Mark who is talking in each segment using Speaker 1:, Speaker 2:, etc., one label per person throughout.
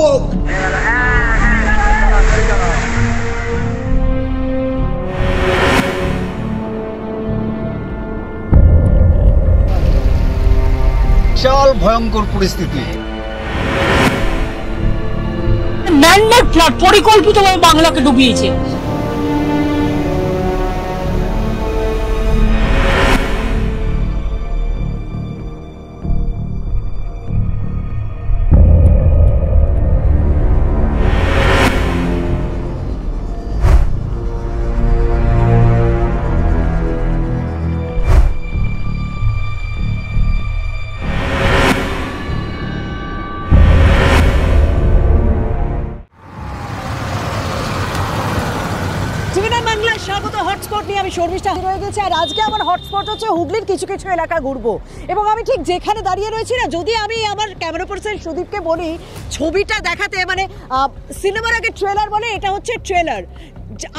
Speaker 1: হোক। বিশাল ভয়ঙ্কর পরিস্থিতি।
Speaker 2: ম্যানমেড ফ্লাড পরিকল্পিতভাবে বাংলাকে ডুবিয়েছে। স্বাগত হটস্পট নিয়ে আমি শর্মিষ্ঠা রয়ে গেছি। আর আজকে আমার হটস্পট হচ্ছে হুগলির কিছু কিছু এলাকা ঘুরবো এবং আমি ঠিক যেখানে দাঁড়িয়ে রয়েছি না, যদি আমি আমার ক্যামেরা পার্সন সুদীপকে বলি ছবিটা দেখাতে, মানে সিনেমার আগে ট্রেলার বলে, এটা হচ্ছে ট্রেলার।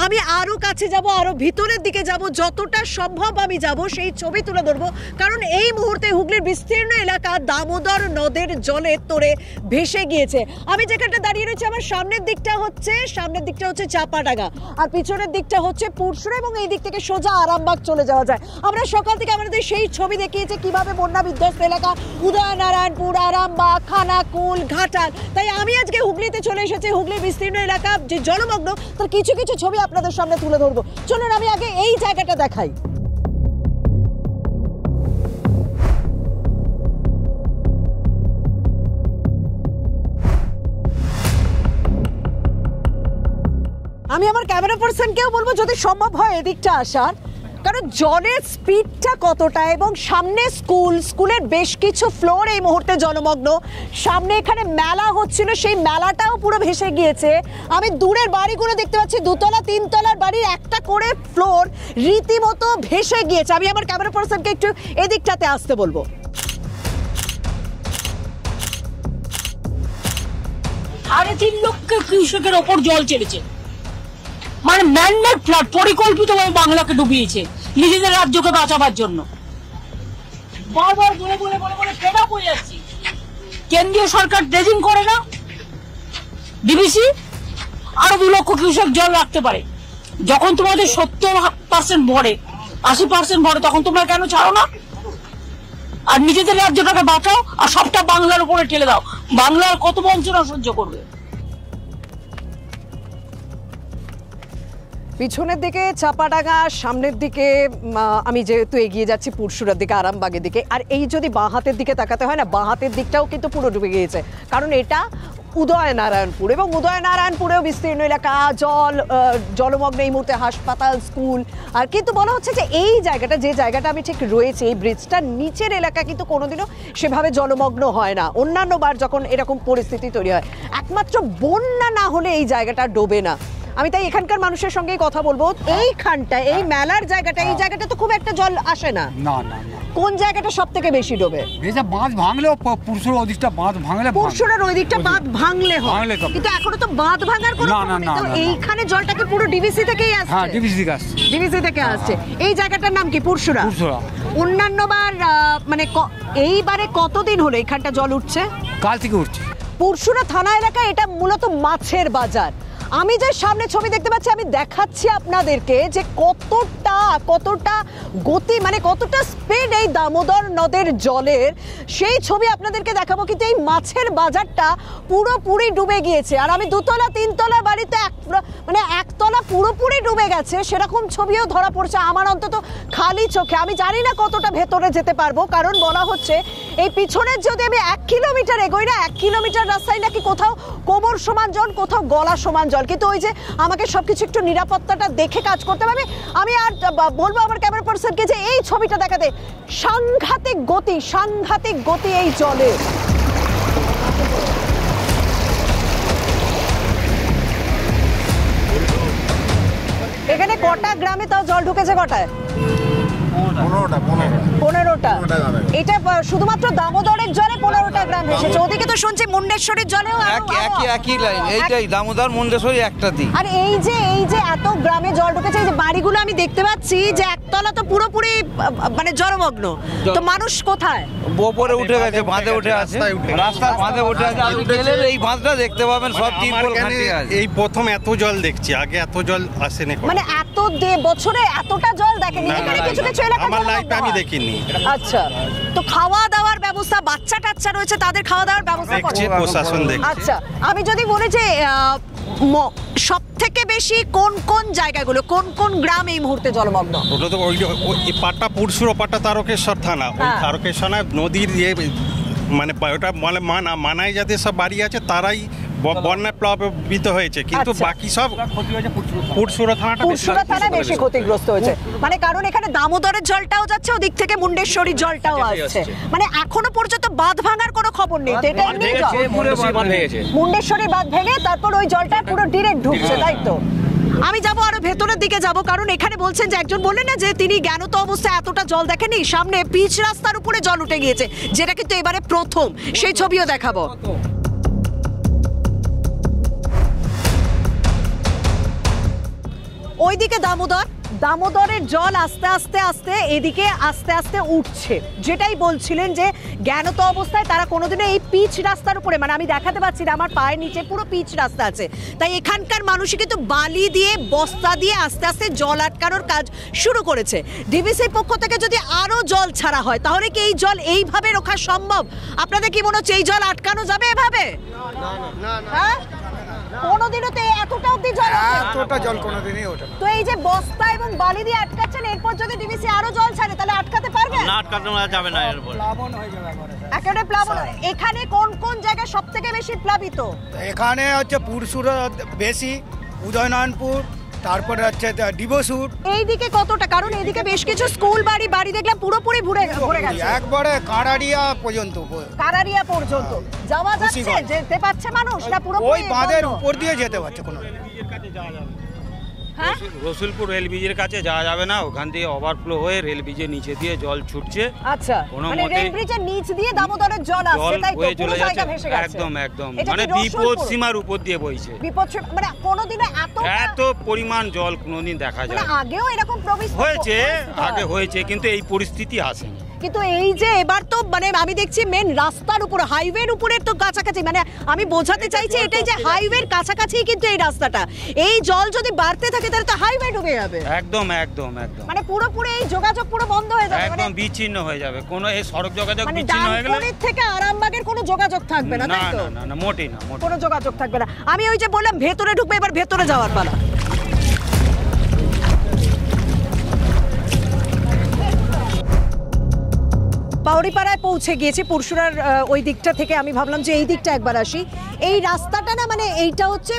Speaker 2: আমি আরও কাছে যাব, আরও ভিতরের দিকে যাব, যতটা সম্ভব আমি যাব, সেই ছবি তুলে ধরবো। কারণ এই মুহূর্তে হুগলির বিস্তীর্ণ এলাকা দামোদর নদের জলে তোড়ে ভেসে গিয়েছে। আমি যেখানটা দাঁড়িয়ে রয়েছি, আমার সামনের দিকটা হচ্ছে চাপাডাঙ্গা, আর পিছনের দিকটা হচ্ছে পুরসুরা, এবং এই দিক থেকে সোজা আরামবাগ চলে যাওয়া যায়। আমরা সকাল থেকে আমাদের সেই ছবি দেখিয়েছে কিভাবে বন্যা বিধ্বস্ত এলাকা উদয়নারায়ণপুর, আরামবাগ, খানাকুল, ঘাটাল। তাই আমি আজকে হুগলিতে চলে এসেছি। হুগলির বিস্তীর্ণ এলাকা যে জলমগ্ন, তার কিছু কিছু ছবি আপনাদের সামনে তুলে ধরবো। চলুন আমি আগে এই জায়গাটা দেখাই। আমি আমার ক্যামেরা পার্সনকেও বলবো যদি সম্ভব হয় এদিকটা আসার, কারণ জলের স্পিডটা কতটা, এবং সামনে স্কুলের বেশ কিছু ফ্লোর এই মুহূর্তে জলমগ্ন। সামনে এখানে মেলা হচ্ছিল, সেই মেলাটাও পুরো ভেসে গিয়েছে। আমি দূরের বাড়িগুলো দেখতে পাচ্ছি, 2তলা 3তলার বাড়ির একটা করে ফ্লোর রীতিমতো ভেসে গিয়েছে। আমি আমার ক্যামেরা পার্সনকে একটু এদিকটাতে আসতে বলবো। 3.5 লক্ষ কিউসেকের ওপর জল চেপেছে, মানে ম্যানমেড ফ্লাড পরিকল্পিতভাবে বাংলাকে ডুবিয়েছে নিজেদের রাজ্যকে বাঁচাবার জন্য। বারবার বলে বলে বলে বলে ফেড আপ হয়ে যাচ্ছি। কেন্দ্রীয় সরকার ড্রেজিং করে না, ডিবিসি আরো 2 লক্ষ কিউসেক জল রাখতে পারে। যখন তোমাদের 70% ভরে, 80% ভরে, তখন তোমরা কেন ছাড়ো না? আর নিজেদের রাজ্যটাকে বাঁচাও, আর সবটা বাংলার উপরে ঠেলে দাও। বাংলার কত বঞ্চনা সহ্য করবে?
Speaker 3: পিছনের দিকে চাপাডাঙ্গা, সামনের দিকে আমি যেহেতু এগিয়ে যাচ্ছি পুরসুরার দিকে, আরামবাগের দিকে। আর এই যদি বাঁ হাতের দিকে তাকাতে হয় না, বাঁ হাতের দিকটাও কিন্তু পুরো ডুবে গিয়েছে, কারণ এটা উদয়নারায়ণপুর, এবং উদয়নারায়ণপুরেও বিস্তীর্ণ এলাকা জলমগ্ন এই মুহূর্তে, হাসপাতাল, স্কুল। আর কিন্তু বলা হচ্ছে যে এই জায়গাটা, যে জায়গাটা আমি ঠিক রয়েছে, এই ব্রিজটার নিচের এলাকা কিন্তু কোনোদিনও সেভাবে জলমগ্ন হয় না। অন্যান্য বার যখন এরকম পরিস্থিতি তৈরি হয়, একমাত্র বন্যা না হলে এই জায়গাটা ডোবে না। আমি তাই এখানকার মানুষের সঙ্গেই কথা বলবো। এইখানটা, এই মেলার জায়গাটা, এই জায়গাটা তো খুব একটা জল আসে না।
Speaker 1: না না,
Speaker 3: কোন জায়গাটা সব থেকে বেশি ডোবে?
Speaker 1: বাঁধ ভাঙলেও পুরসুর ওদিকটা বাঁধ ভাঙলে,
Speaker 3: পুরসুরের ওই দিকটা বাঁধ ভাঙলে হয়, কিন্তু এখনো তো বাঁধ ভাঙার কোনো
Speaker 1: না।
Speaker 3: এইখানে জলটাকে পুরো ডিবিসি থেকেই আসছে।
Speaker 1: হ্যাঁ, ডিবিসি থেকে আসছে।
Speaker 3: এই জায়গাটার নাম কি? পুরসুরা। অন্যান্যবার মানে এইবারে কতদিন হলো এখানটা জল উঠছে?
Speaker 1: কাল থেকে উঠছে।
Speaker 3: পুরসুরা থানা এলাকা, এটা মূলত মাছের বাজার। আমি যে সামনে ছবি দেখতে পাচ্ছি, আমি দেখাচ্ছি আপনাদেরকে যে কতটা গতি, মানে কতটা স্পিড এই দামোদর নদের জলের, সেই ছবি আপনাদেরকে দেখাবো। কিন্তু এই মাছের বাজারটা পুরোপুরি ডুবে গিয়েছে। আর আমি 2তলা 3তলা বাড়িতে মানে 1তলা পুরোপুরি ডুবে গেছে, সেরকম ছবিও ধরা পড়ছে আমার অন্তত খালি চোখে। আমি জানি না কতটা ভেতরে যেতে পারবো, কারণ বলা হচ্ছে এই পিছনের যদি আমি 1 কিলোমিটার এগোই না, 1 কিলোমিটার রাস্তায় নাকি কোথাও কোমর সমান জল, কোথাও গলা সমান জল। কিন্তু ওই যে আমাকে সবকিছু একটু নিরাপত্তাটা দেখে কাজ করতে হবে। আমি আর বলবো আমার ক্যামেরা পার্সনকে যে এই ছবিটা দেখাতে। সাংঘাতিক গতি এই জলে। এখানে কটা গ্রামে তাও জল ঢুকেছে? কটায়? 15টা এটা শুধুমাত্র দামোদরের জলে 15টা গ্রাম ভেসেছে। ওদিকে তো শুনছি মুন্ডেশ্বরীর জলেও
Speaker 4: একই লাইন, এইটাই দামোদর মুন্ডেশ্বরী একটাতেই।
Speaker 3: আর এই যে এত গ্রামে জল ঢুকেছে, এই যে বাড়িগুলো আমি দেখতে পাচ্ছি যে একতলা তো পুরোপুরি মানে জলমগ্ন, তো মানুষ কোথায়?
Speaker 4: ওপরে উঠে গেছে, বাঁধে উঠে আছে, রাস্তার বাঁধে উঠে আছে। আপনি গেলে এই বাঁধটা দেখতে পাবেন, সব টিউবওয়েল খান্তি আছে।
Speaker 5: এই প্রথম এত জল দেখছি, আগে এত জল আসেনি।
Speaker 3: মানে এত বছরে এতটা জল দেখেনি এখানে, কিছু কিছু এলাকা
Speaker 5: আমার লাইফে আমি দেখিনি।
Speaker 3: আচ্ছা, তো খাওয়া দাওয়ার ব্যবস্থা, বাচ্চা টাচ্চা রয়েছে তাদের খাওয়া দাওয়ার ব্যবস্থা
Speaker 5: দেখছি, প্রশাসন দেখছে।
Speaker 3: আচ্ছা, আমি যদি বলি যে সব থেকে বেশি কোন কোন জায়গাগুলো, কোন কোন গ্রাম এই মুহূর্তে জলমগ্ন?
Speaker 5: ওটা তো ওই পাট্টা পুরসুর, ওপাট্টা তারকেশ্বর থানা। ওই তারকেশ্বর নদীর মানে ওটা মানায় যাদের সব বাড়ি আছে তারাই বন্যায় প্লাবিত হয়েছে, কিন্তু বাকি সব পুরসুরা থানা
Speaker 3: বেশি ক্ষতিগ্রস্ত হয়েছে। মানে কারণ এখানে দামোদরের জলটাও যাচ্ছে, ওদিক থেকে মুন্ডেশ্বরীর জলটাও আসছে, মানে এখনো পর্যন্ত বাঁধ ভাঙার কোনো খবর নেই। মুন্ডেশ্বরী বাঁধ ভেঙে তারপর ওই জলটা পুরো ডিরেক্ট ঢুকছে, তাই তো? আমি যাবো আরো ভেতরের দিকে যাব, কারণ এখানে বলছেন যে একজন বললেন না যে তিনি জ্ঞানত অবস্থায় এতটা জল দেখেনি, সামনে পিচ রাস্তার উপরে জল উঠে গিয়েছে, যেটা কিন্তু এবারে প্রথম, সেই ছবিও দেখাবো। ওইদিকে দামোদরের জল আস্তে আস্তে এদিকে আস্তে আস্তে উঠছে, যেটাই বলছিলেন যে জ্ঞানত অবস্থায় তারা কোনোদিনও এই পিচ রাস্তার উপরে, মানে আমি দেখাতে পাচ্ছি না, আমার পায়ের নিচে পুরো পিচ রাস্তা আছে, তাই এখানকার মানুষই কিন্তু বালি দিয়ে বস্তা দিয়ে আস্তে আস্তে জল আটকানোর কাজ শুরু করেছে। ডিবিসির পক্ষ থেকে যদি আরো জল ছাড়া হয় তাহলে কি এই জল এইভাবে রোখা সম্ভব? আপনাদের কি মনে হচ্ছে এই জল আটকানো যাবে এভাবে? হ্যাঁ, কোনোদিনও তো এতটা অবধি জল
Speaker 1: কোনোদিনই ওঠে না।
Speaker 3: তো এই যে বস্তা এবং বালি দিয়ে আটকাচ্ছেন, এরপর যদি ডিবিসি আরো জল ছাড়ে তাহলে আটকাতে পারবে?
Speaker 4: না, আটকানো যাবে না, এরপর
Speaker 1: প্লাবন হয়ে যাবে
Speaker 3: একেবারে প্লাবন। এখানে কোন কোন জায়গা সব থেকে বেশি প্লাবিত?
Speaker 1: এখানে হচ্ছে পুরসুরা বেশি, উদয়নারায়ণপুর, তারপরে হচ্ছে ডিবসুর।
Speaker 3: এইদিকে কতটা? কারণ এইদিকে বেশ কিছু স্কুল বাড়ি দেখলাম পুরোপুরি ভরে গেছে,
Speaker 1: একবারে কারাড়িয়া পর্যন্ত
Speaker 3: যাওয়া যাচ্ছে, যেতে পারছে মানুষ না? পুরো
Speaker 1: ওই বাঁধের উপর দিয়ে যেতে পারছে কোনো।
Speaker 4: রসুলপুর রেল ব্রিজের কাছে যাওয়া যাবে না, ওখান দিয়ে ওভারফ্লো হয়ে রেল ব্রিজের নিচে দিয়ে জল ছুটছে।
Speaker 3: আচ্ছা, মানে রেল ব্রিজের নিচ দিয়ে দামোদরের জল আসছে, তাই তো? পুরো জায়গা ভেসে গেছে
Speaker 4: একদম, মানে বিপদ সীমার উপর দিয়ে বইছে।
Speaker 3: মানে কোনোদিন
Speaker 4: এত পরিমাণ জল কোনোদিন দেখা যায় না।
Speaker 3: আগেও এরকম
Speaker 4: আগে হয়েছে, কিন্তু এই পরিস্থিতি আসেনি।
Speaker 3: কিন্তু এই যে এবার তো মানে আমি দেখছি মেন রাস্তার উপরে, হাইওয়ের উপরে তো কাছাকাছি, মানে আমি বোঝাতে চাইছি এটাই যে হাইওয়ের কাছাকাছি কিন্তু এই রাস্তাটা, এই জল যদি বাড়তে থাকে তাহলে তো হাইওয়ে ডুবে যাবে।
Speaker 4: একদম,
Speaker 3: মানে পুরোপুরি এই যোগাযোগ পুরো বন্ধ হয়ে যাবে,
Speaker 4: একদম বিচ্ছিন্ন হয়ে যাবে। কোনো এই সড়ক যোগাযোগ বিচ্ছিন্ন হয়ে গেলে
Speaker 3: ডানকুনির থেকে আরামবাগের কোনো যোগাযোগ থাকবে না, তাই তো?
Speaker 4: না, মোটেই না,
Speaker 3: কোনো যোগাযোগ থাকবে না। আমি ওই যে বললাম ভেতরে ঢুকবে, এবার ভেতরে যাওয়ার পালা। পাউরিপাড়ায় পৌঁছে গিয়েছি, পুরসুরার ওই দিকটা থেকে আমি ভাবলাম যে এই দিকটা একবার আসি। এই রাস্তাটা না, মানে এইটা হচ্ছে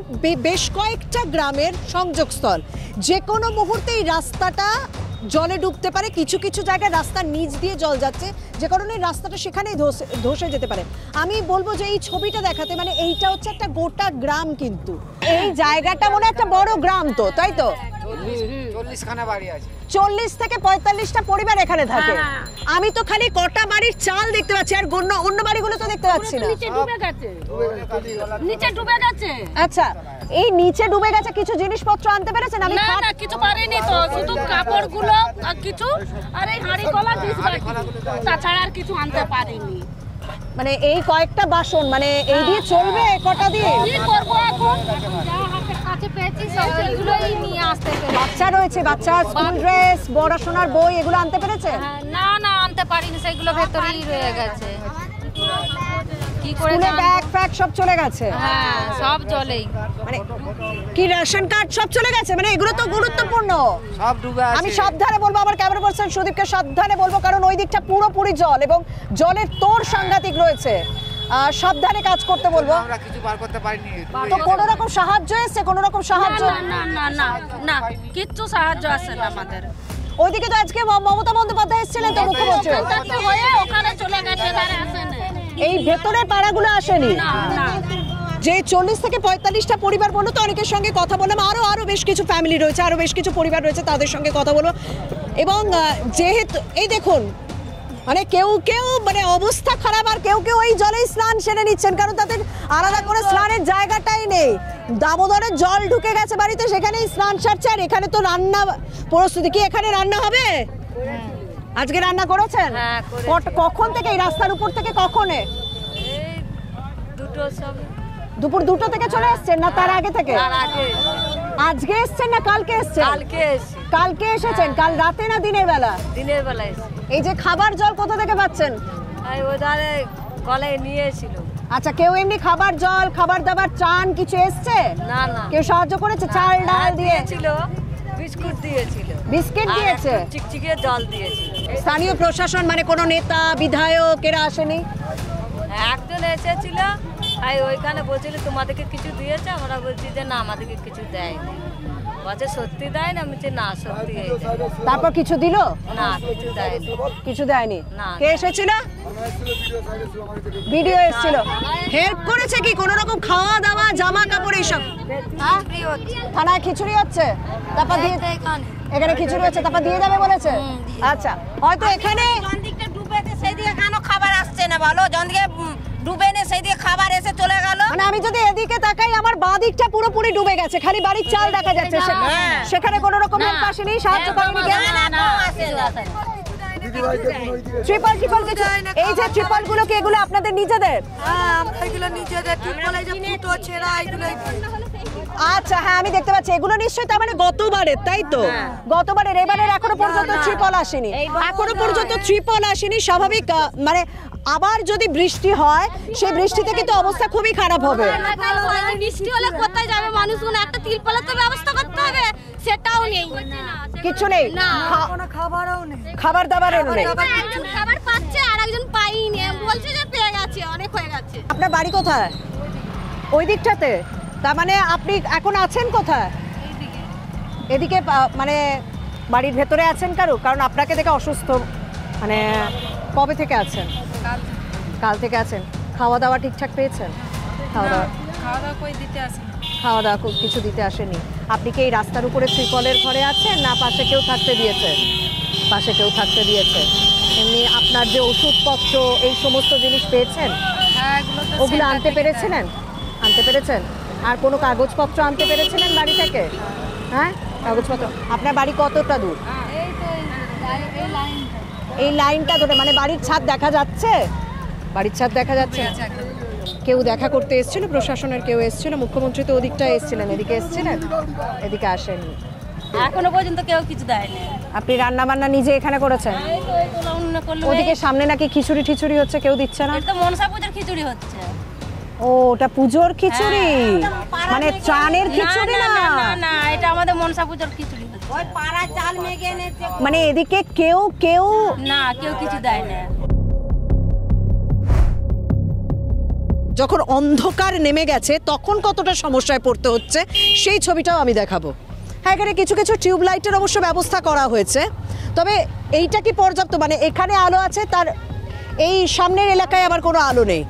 Speaker 3: বেশ কয়েকটা গ্রামের সংযোগস্থল, যে কোনো মুহূর্তে এই রাস্তাটা জলে ডুবতে পারে। কিছু কিছু জায়গায় রাস্তার নিচ দিয়ে জল যাচ্ছে, যে কারণে রাস্তাটা সেখানেই ধসে যেতে পারে। আমি বলবো যে এই ছবিটা দেখাতে, মানে এইটা হচ্ছে একটা গোটা গ্রাম, কিন্তু এই জায়গাটা মনে একটা বড় গ্রাম, তো তাই তো?
Speaker 1: 40খানা বাড়ি আছে,
Speaker 3: 40 থেকে 45টা পরিবার এখানে থাকে। আমি তো খালি কটা বাড়ির চাল দেখতে পাচ্ছি, আর অন্য বাড়িগুলো তো দেখতে পাচ্ছি না।
Speaker 6: নিচে ডুবে গেছে।
Speaker 3: আচ্ছা, এই নিচে ডুবে গেছে, কিছু জিনিসপত্র আনতে পেরেছেন? আমি
Speaker 6: না, কিছু পারিনি তো, শুধু কাপড়গুলো আর কিছু, আর এই হাঁড়ি কলা ডিশ বাকি, তাছাড়া আর কিছু আনতে পারিনি।
Speaker 3: মানে এই কয়েকটা বাসন, মানে এই দিয়ে চলবে কটা দিয়ে?
Speaker 6: কি করব এখন? যা হাতের কাছে পেয়েছি সেগুলোই নিয়ে আসতে পেরেছি।
Speaker 3: বাচ্চা রয়েছে, বাচ্চার স্কুল ড্রেস, পড়াশোনার বই, এগুলো আনতে পেরেছে?
Speaker 6: না, আনতে পারিনি, সেগুলো ভেতরেই রয়ে গেছে। কি করে
Speaker 3: স্কুলে ব্যাগ ফ্যাগ সব চলে গেছে?
Speaker 6: হ্যাঁ, সব জলেই।
Speaker 3: মানে কি রেশন কার্ড সব চলে গেছে? মানে এগুলো তো গুরুত্বপূর্ণ,
Speaker 1: সব ডুবে আছে।
Speaker 3: আমি সাবধানে বলবো, আমার ক্যামেরা পার্সন সুদীপকে সাবধানে বলবো, কারণ ওই দিকটা পুরোপুরি জল এবং জলের তোর সাংঘাতিক রয়েছে। সাবধানে কাজ করতে বলবো।
Speaker 1: আমরা কিছু বার করতে পারিনি।
Speaker 3: তো কোনো রকম সাহায্য এসছে? কোনো রকম সাহায্য?
Speaker 6: না, কিচ্ছু সাহায্য আসে না আমাদের।
Speaker 3: ওইদিকে তো আজকে মমতা বন্দ্যোপাধ্যায় এসেছিলেন তো, মুখ্যমন্ত্রী।
Speaker 6: ওখানে চলে গেছে, আসে না।
Speaker 3: এই ভেতরের পাড়াগুলো আসেনি?
Speaker 6: না।
Speaker 3: যে 40 থেকে 45টা পরিবার বললো, তো অনেকের সঙ্গে কথা বললাম, আরো বেশ কিছু ফ্যামিলি রয়েছে, আরো বেশ কিছু পরিবার রয়েছে, তাদের সঙ্গে কথা বলবো। এবং যেহেতু এই দেখুন মানে কেউ কেউ মানে অবস্থা খারাপ, আর কেউ কেউ ওই জলেই স্নান সেরে নিচ্ছেন, কারণ তাদের আলাদা করে স্নানের জায়গাটাই নেই। দামোদরের জল ঢুকে গেছে বাড়িতে, সেখানেই স্নান সারছে। আর এখানে তো রান্না প্রস্তুতি, কি এখানে রান্না হবে? আজকে রান্না করেছেন? কখন থেকে এই রাস্তার উপর থেকে কখনে? দুপুর 2টো থেকে চলে এসছেন না তার আগে থেকে? আজকে এসছেন না কালকে এসছেন? কালকে এসেছেন। কাল রাতে না দিনের বেলা?
Speaker 7: দিনের বেলায়।
Speaker 3: এই যে খাবার জল কোথা থেকে পাচ্ছেন?
Speaker 7: ওধারে কলে নিয়েছিল।
Speaker 3: আচ্ছা, কেউ এমনি খাবার জল, খাবার দাবার, ত্রাণ কিছু এসছে?
Speaker 7: না না।
Speaker 3: কেউ সাহায্য করেছে? চাল ডাল
Speaker 7: দিয়েছিল, বিস্কুট দিয়েছিল,
Speaker 3: বিস্কিট দিয়েছে,
Speaker 7: চিকচিকে জল দিয়েছিল।
Speaker 3: স্থানীয় প্রশাসন মানে কোনো নেতা বিধায়ক এরা আসেনি?
Speaker 7: একজন এসেছিল, ওইখানে বলছিল তোমাদেরকে কিছু দিয়েছে, আমরা বলছি যে না আমাদেরকে কিছু দেয়নি। বলছে সত্যি দেয় না? আমি বলছি না সত্যি।
Speaker 3: তারপর কিছু দিল
Speaker 7: না? কিছু দেয়নি।
Speaker 3: কিছু দেয়নি।
Speaker 7: না।
Speaker 3: কে এসেছিল? ভিডিও এসেছিল। হেল্প করেছে কি কোনো রকম? খাওয়া দাওয়া, জামা কাপড় এইসব? থানায় খিচুড়ি হচ্ছে, তারপর দিয়ে এখানে খিচুড়ি হচ্ছে, তারপর দিয়ে যাবে বলেছে। আচ্ছা, হয়তো এখানে
Speaker 8: সেই দিকে কেন খাবার আসছে না বলো? যদিকে ডুবে নে সেই দিকে খাবার এসে চলে গেল।
Speaker 3: মানে আমি যদি এদিকে তাকাই, আমার বাঁ দিকটা পুরোপুরি ডুবে গেছে, খালি বাড়ির চাল দেখা যাচ্ছে। সেখানে কোনো রকম হেল্প আসেনি, সাহায্য করেনি কেউ? ট্রিপল ট্রিপল কিছু? এই যে ট্রিপল গুলো কি এগুলো আপনাদের নিজেদের? আচ্ছা, হ্যাঁ আমি দেখতে পাচ্ছি এগুলো নিশ্চয়ই তার মানে গতবারের, তাই তো? গতবারের, এবারের এখনো পর্যন্ত ট্রিপল আসেনি। এখনো পর্যন্ত ট্রিপল আসেনি। স্বাভাবিক মানে আবার যদি বৃষ্টি হয়, সেই বৃষ্টিতে কিন্তু অবস্থা খুবই খারাপ হবে।
Speaker 6: বৃষ্টি হলে কোথায় যাবে মানুষগুলো? একটা তিরপলের তো ব্যবস্থা করতে হবে, সেটাও নেই।
Speaker 3: কিছু নেই, খাবার দাবারও নেই।
Speaker 6: একজন খাবার পাচ্ছে আর একজন পাইনি, বলছে যে পেয়ে গেছে, অনেক হয়ে গেছে।
Speaker 3: আপনার বাড়ি কোথায়? ওই দিকটাতে? তার মানে আপনি এখন আছেন কোথায়? এদিকে মানে বাড়ির ভেতরে আছেন কারণ আপনাকে দেখে অসুস্থ। মানে কবে থেকে আছেন? কাল থেকে আছেন। খাওয়া দাওয়া ঠিকঠাক পেয়েছেন? খাওয়া দাওয়া কিছু দিতে আসেনি। আপনি কি এই রাস্তার উপরে ত্রিপলের ঘরে আছেন, না পাশে কেউ থাকতে দিয়েছে? পাশে কেউ থাকতে দিয়েছে। এমনি আপনার যে ওষুধপত্র এই সমস্ত জিনিস পেয়েছেন? ওগুলো আনতে পেরেছিলেন? আনতে পেরেছেন? আর কোনো কাগজপত্র আনতে পেরেছিলেন বাড়ি থেকে? হ্যাঁ, কাগজপত্র। আপনার বাড়ি কতটা দূর? এই লাইনটা ধরে মানে বাড়ির ছাদ দেখা যাচ্ছে? বাড়ির ছাদ দেখা যাচ্ছে। কেউ দেখা করতে এসেছিল? প্রশাসনের কেউ এসেছিল? মুখ্যমন্ত্রী তো ওদিকটায় এসেছিলেন, এদিকে এসেছিলেন? এদিকে আসেননি।
Speaker 7: এখনো পর্যন্ত কেউ কিছু দেয়নি।
Speaker 3: আপনি রান্না বান্না নিজে এখানে করেছেন? ওদিকে সামনে নাকি খিচুড়ি টিচুড়ি হচ্ছে, কেউ দিচ্ছে না?
Speaker 7: এটা মনসা পূজার খিচুড়ি হচ্ছে।
Speaker 3: ও, ওটা পুজোর খিচুড়ি, মানে ত্রাণের খিচুড়ি না?
Speaker 7: না, এটা আমাদের মনসা পূজার খিচুড়ি হচ্ছে।
Speaker 8: ওই পাড়া চাল মেঘে এনেছে।
Speaker 3: মানে এদিকে কেউ
Speaker 7: না, কেউ কিছু দেয় না।
Speaker 3: যখন অন্ধকার নেমে গেছে তখন কতটা সমস্যায় পড়তে হচ্ছে সেই ছবিটাও আমি দেখাবো। হ্যাঁ, এখানে কিছু কিছু টিউবলাইটের অবশ্য ব্যবস্থা করা হয়েছে, তবে এইটা কি পর্যাপ্ত? মানে এখানে আলো আছে, তার এই সামনের এলাকায় আবার কোনো আলো নেই।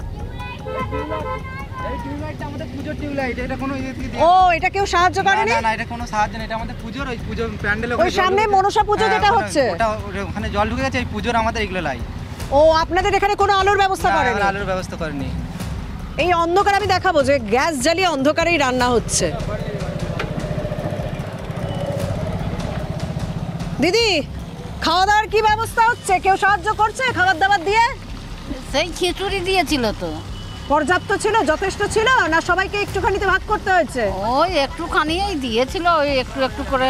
Speaker 3: ও, এটা কেউ সাহায্য করেনি?
Speaker 1: না, এটা কোনো সাহায্য না, এটা আমাদের পুজোর ওই পুজো প্যান্ডেলে
Speaker 3: ওই সামনে মনসা পুজো যেটা হচ্ছে
Speaker 1: ওখানে জল ঢুকে গেছে, এই পুজোর আমাদের এগুলো লাই।
Speaker 3: ও, আপনাদের এখানে কোনো আলোর ব্যবস্থা করেনি?
Speaker 1: আলোর ব্যবস্থা করেনি।
Speaker 3: এই অন্ধকার আমি দেখাবো যে গ্যাস জ্বালিয়ে অন্ধকারেই রান্না হচ্ছে। দিদি, খাওয়া দাওয়ার কি ব্যবস্থা হচ্ছে? কেউ সাহায্য করছে খাবার দাবার দিয়ে?
Speaker 7: সেই খিচুড়ি দিয়েছিল তো।
Speaker 3: পর্যাপ্ত ছিল, যথেষ্ট ছিল না সবাইকে একটুখানিতে ভাগ করতে হয়েছে?
Speaker 7: ওই একটুখানিই দিয়েছিল, ওই একটু একটু করে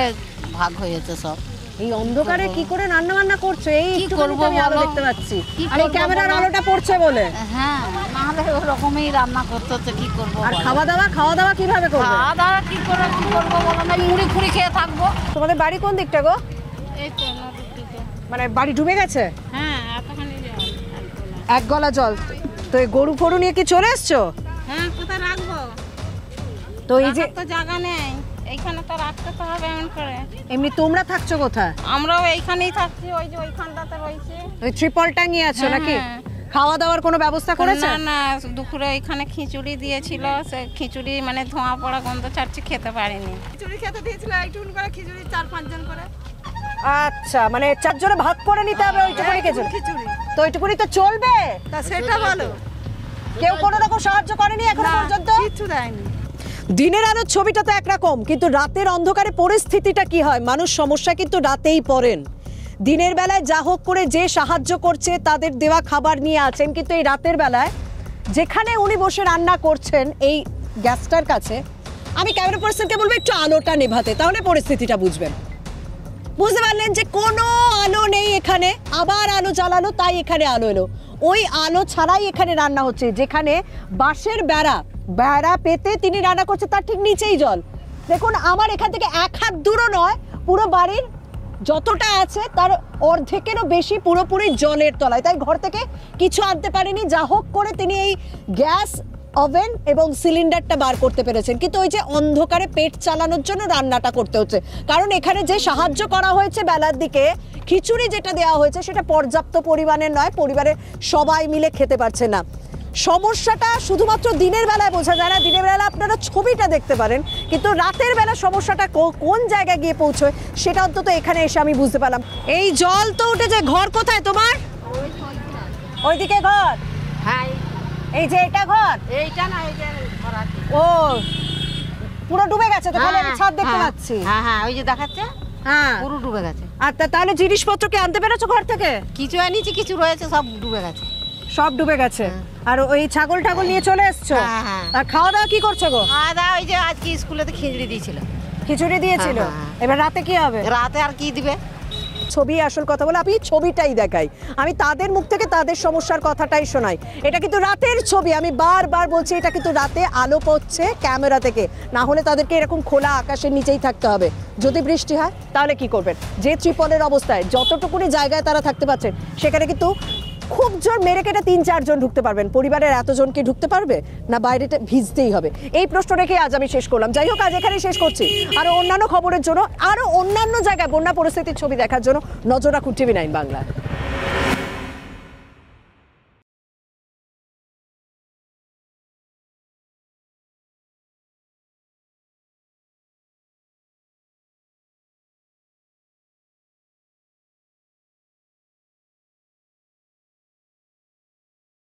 Speaker 7: ভাগ হয়েছে সব।
Speaker 3: এই অন্ধকারে কি করে রান্না বান্না করছে? এই
Speaker 7: কি করবো
Speaker 3: আমি আলো
Speaker 7: বলো?
Speaker 3: দেখতে পাচ্ছি,
Speaker 7: কি
Speaker 3: আর এই
Speaker 7: করবো
Speaker 3: ক্যামেরার
Speaker 7: বলো?
Speaker 3: আলোটা পড়ছে বলে।
Speaker 7: হ্যাঁ, নাহলে ওরকমই রান্না করতে হচ্ছে, কি করবো?
Speaker 3: আর খাওয়া দাওয়া কিভাবে করবে?
Speaker 7: খাওয়া দাওয়া কি করবো বলো না? মুড়ি ফুড়ি খেয়ে থাকবো।
Speaker 3: তোমাদের বাড়ি কোন দিকটা গো?
Speaker 7: এই তো নদীর দিকে।
Speaker 3: মানে বাড়ি ডুবে গেছে?
Speaker 7: হ্যাঁ, এতখানি
Speaker 3: এক গলা জল। তো এই গরু ফরু নিয়ে কি চলে এসছো?
Speaker 7: হ্যাঁ, কোথায় রাখবো?
Speaker 3: তো এই যে
Speaker 7: তো জায়গা নেই, এইখানে তো রাখতে তো হবে এমন করে।
Speaker 3: এমনি তোমরা থাকছো কোথায়?
Speaker 7: আমরাও এইখানেই থাকছি, ওই যে ওইখানটাতে রয়েছে।
Speaker 3: ওই ট্রিপল টাঙিয়ে আছো নাকি? খাওয়া দাওয়ার কোনো ব্যবস্থা করেছে?
Speaker 7: না না, দুপুরে এখানে খিচুড়ি দিয়েছিল, সে খিচুড়ি মানে ধোঁয়া পড়া গন্ধ ছাড়ছে, খেতে পারিনি।
Speaker 8: খিচুড়ি খেতে দিয়েছিল, একটু করে খিচুড়ি 4-5 জন করে।
Speaker 3: আচ্ছা, মানে 4 জনে ভাগ করে নিতে হবে ওইটুকুনি খিচুড়ি। তো ওইটুকুনি তো চলবে?
Speaker 2: তা সেটা ভালো।
Speaker 3: কেউ কোনো রকম সাহায্য করেনি এখনো পর্যন্ত?
Speaker 2: কিছু দেয়নি।
Speaker 3: দিনের আলোর ছবিটা তো একরকম, কিন্তু রাতের অন্ধকারে পরিস্থিতিটা কি হয়? মানুষ সমস্যা কিন্তু রাতেই পড়েন। দিনের বেলায় যা হোক করে যে সাহায্য করছে তাদের দেওয়া খাবার নিয়ে আছেন, কিন্তু এই রাতের বেলায় যেখানে উনি বসে রান্না করছেন এই গ্যাসটার কাছে, আমি ক্যামেরা পার্সনকে বলবো একটু আলোটা নেভাতে, তাহলে পরিস্থিতিটা বুঝবেন। বুঝতে পারলেন যে কোনো আলো নেই এখানে, আবার আলো জ্বালালো তাই এখানে আলো এলো। ওই আলো ছাড়াই এখানে রান্না হচ্ছে, যেখানে বাঁশের বেড়া পেতে তিনি রান্না করছে তার ঠিক নিচেই জল। দেখুন আমার এখান থেকে 1 হাত দূরও নয়, পুরো বাড়ির যতটা আছে তার অর্ধেকেরও বেশি পুরোপুরি জলের তলায়, তাই ঘর থেকে কিছু আনতে পারেনি। যা হোক করে তিনি এই গ্যাস ওভেন এবং সিলিন্ডারটা বার করতে পেরেছেন, কিন্তু ওই যে অন্ধকারে পেট চালানোর জন্য রান্নাটা করতে হচ্ছে। কারণ এখানে যে সাহায্য করা হয়েছে বেলার দিকে, খিচুড়ি যেটা দেওয়া হয়েছে সেটা পর্যাপ্ত পরিমাণের নয়, পরিবারের সবাই মিলে খেতে পারছে না। সমস্যাটা শুধুমাত্র দিনের বেলায় বোঝা যায় না, দিনের বেলা আপনারা ছবিটা দেখতে পারেন, কিন্তু রাতের বেলা সমস্যাটা কোন জায়গায় গিয়ে পৌঁছয় সেটা অন্তত এখানে এসে আমি বুঝতে পারলাম। এই জল তো উঠেছে, ঘর কোথায় তোমার? ওইদিকে ঘর?
Speaker 8: হ্যাঁ,
Speaker 3: এই যে এটা ঘর?
Speaker 8: এইটা না, এই যে ঘর আছে।
Speaker 3: ও পুরো ডুবে গেছে তো, খালি আমি ছাদ দেখতে পাচ্ছি।
Speaker 8: হ্যাঁ হ্যাঁ, ওই যে দেখাচ্ছে
Speaker 3: হ্যাঁ,
Speaker 8: পুরো ডুবে গেছে।
Speaker 3: আচ্ছা, তাহলে জিনিসপত্র কি আনতে পেরেছো ঘর থেকে?
Speaker 8: কিছু এনেছি, কিছু রয়েছে, সব ডুবে গেছে।
Speaker 3: সব ডুবে গেছে। আর ওই ছাগল টাগল নিয়ে চলে এসছো?
Speaker 8: হ্যাঁ, হ্যাঁ।
Speaker 3: আর খাওয়া দাওয়া কি করছো গো?
Speaker 8: খাওয়া দাওয়া ওই যে আজকে স্কুলেতে খিচুড়ি দিয়েছিল।
Speaker 3: খিচুড়ি দিয়েছিল?
Speaker 8: হ্যাঁ, হ্যাঁ।
Speaker 3: এবার রাতে কি হবে?
Speaker 8: রাতে আর কি দিবে?
Speaker 3: ছবি আসল কথা বলে, আমি ছবিটাই দেখাই, আমি তাদের মুখ থেকে তাদের সমস্যার কথাটাই শোনাই। এটা কিন্তু রাতের ছবি, আমি বারবার বলছি এটা কিন্তু রাতে আলো পড়ছে ক্যামেরা থেকে, না হলে তাদেরকে এরকম খোলা আকাশের নিচেই থাকতে হবে। যদি বৃষ্টি হয় তাহলে কি করবেন? যে ত্রিপলের অবস্থায় যতটুকুনি জায়গায় তারা থাকতে পারছেন, সেখানে কিন্তু খুব জোর মেরে কেটে 3-4 জন ঢুকতে পারবেন। পরিবারের এতজন কি ঢুকতে পারবে? না বাইরেটা ভিজতেই হবে? এই প্রশ্ন রেখে আজ আমি শেষ করলাম। যাই হোক, আজ এখানেই শেষ করছি। আরো অন্যান্য খবরের জন্য, আরো অন্যান্য জায়গায় বন্যা পরিস্থিতির ছবি দেখার জন্য নজর রাখুন TV9 বাংলা।